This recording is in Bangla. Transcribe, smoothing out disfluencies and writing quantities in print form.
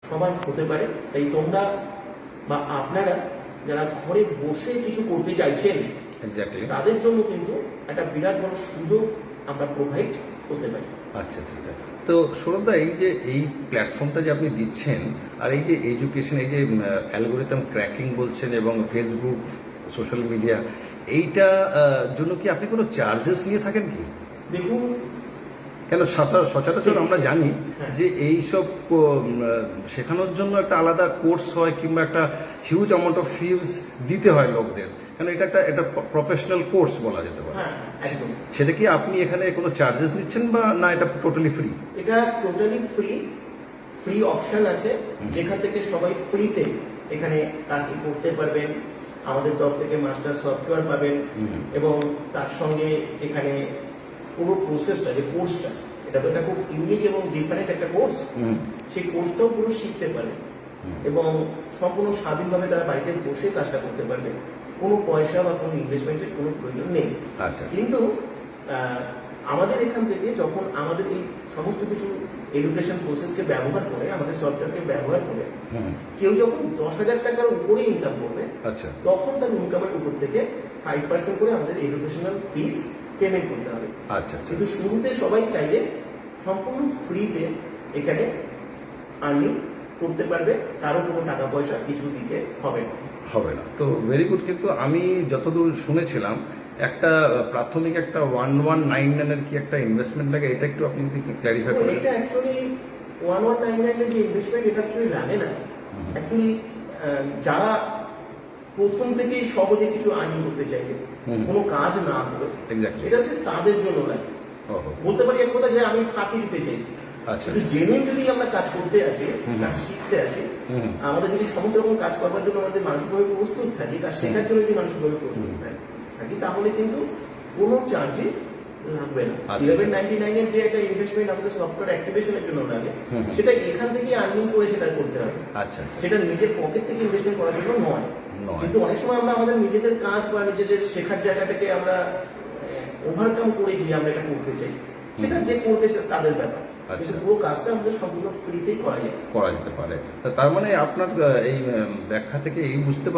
সবার হতে পারে। তাই তোমরা বা আপনারা যারা ঘরে বসে কিছু করতে চাইছেন তাদের জন্য কিন্তু একটা বিরাট বড় সুযোগ আমরা প্রোভাইড করতে পারি। আচ্ছা ঠিক আছে। তো সৌরভদা, এই যে এই প্ল্যাটফর্মটা যে আপনি দিচ্ছেন আর এই যে এডুকেশন, এই যে অ্যালগোরিদম ক্র্যাকিং বলছেন এবং ফেসবুক সোশ্যাল মিডিয়া, এইটা জন্য কি আপনি কোনো চার্জেস নিয়ে থাকেন কি? দেখুন, কেন সচরাচর আমরা জানি যে এই সব শেখানোর জন্য একটা আলাদা কোর্স হয় কিংবা একটা হিউজ অ্যামাউন্ট অফ ফিজ দিতে হয় লোকদের, কেন এটা একটা প্রফেশনাল কোর্স বলা যেতে পারে। সেটা কি আপনি এখানে কোনো চার্জেস নিচ্ছেন বা না, এটা টোটালি ফ্রি? এটা টোটালি ফ্রি অপশন আছে, যেখান থেকে সবাই ফ্রিতে এখানে কাজটি করতে পারবেন। আমাদের তরফ থেকে মাস্টার সফটওয়্যার পাবেন এবং তার সঙ্গে এখানে পুরো প্রসেসটা, যে কোর্সটা, এটা তো একটা খুব ইউনিক এবং ডিফারেন্ট একটা কোর্স, সেই কোর্সটাও পুরো শিখতে পারবে এবং সম্পূর্ণ স্বাধীনভাবে তারা বাড়িতে বসে কাজটা করতে পারবে। কোনো পয়সা বা কোনো ইনভেস্টমেন্টের কোনো প্রয়োজন নেই। আচ্ছা। কিন্তু আমাদের এখান থেকে যখন আমাদের এই সমস্ত কিছু এডুকেশন প্রসেসকে ব্যবহার করে, আমাদের সফটওয়্যারকে ব্যবহার করে কেউ যখন 10,000 টাকার উপরে ইনকাম করবে, আচ্ছা, তখন তার ইনকামের উপর থেকে 5% করে আমাদের এডুকেশনাল ফিস পেমেন্ট করতে হবে। আচ্ছা। কিন্তু শুরুতে সবাই চাইলে সম্পূর্ণ ফ্রিতে এখানে আর্নিং করতে পারবে, কারো কোনো টাকা পয়সা কিছু দিতে হবে না। তো ভেরি গুড। কিন্তু আমি যতদূর শুনেছিলাম একটা প্রাথমিক একটা 1199 এর কি একটা ইনভেস্টমেন্ট লাগে, এটা একটু আপনি যদি ক্ল্যারিফাই করেন। এটা অ্যাকচুয়ালি 1199 এর যে ইনভেস্টমেন্ট, এটা অ্যাকচুয়ালি লাগে না। অ্যাকচুয়ালি যারা প্রথম থেকেই সহজে কিছু আর্নিং করতে চাইবে, কোনো কাজ না করে, এটা হচ্ছে তাদের জন্য লাগে। বলতে পারি এক কথা যে আমি ফাঁকি দিতে চাইছি। আচ্ছা। জেনুইন যদি আমরা কাজ করতে আসি, কাজ শিখতে আসি, আমাদের যদি সমস্ত রকম কাজ করবার জন্য আমাদের মানসিকভাবে প্রস্তুত থাকি, কাজ শেখার জন্য যদি মানসিকভাবে প্রস্তুত থাকি, তাহলে কিন্তু কোনো চার্জই লাগবে না। 1199 এর যে একটা ইনভেস্টমেন্ট আমাদের সফটওয়্যার অ্যাক্টিভেশনের জন্য লাগে, সেটা এখান থেকে আর্নিং করে সেটা করতে হবে। আচ্ছা। সেটা নিজের পকেট থেকে ইনভেস্টমেন্ট করার জন্য নয়। কিন্তু অনেক সময় আমরা আমাদের নিজেদের কাজ বা নিজেদের শেখার জায়গাটাকে আমরা ওভারকাম করে গিয়ে আমরা এটা করতে চাই, সেটা যে করবে সেটা তাদের ব্যাপার। পুরো কাজটা আমাদের সম্পূর্ণ ফ্রিতেই করা যেতে পারে। তার মানে আপনার এই ব্যাখ্যা থেকে এই বুঝতে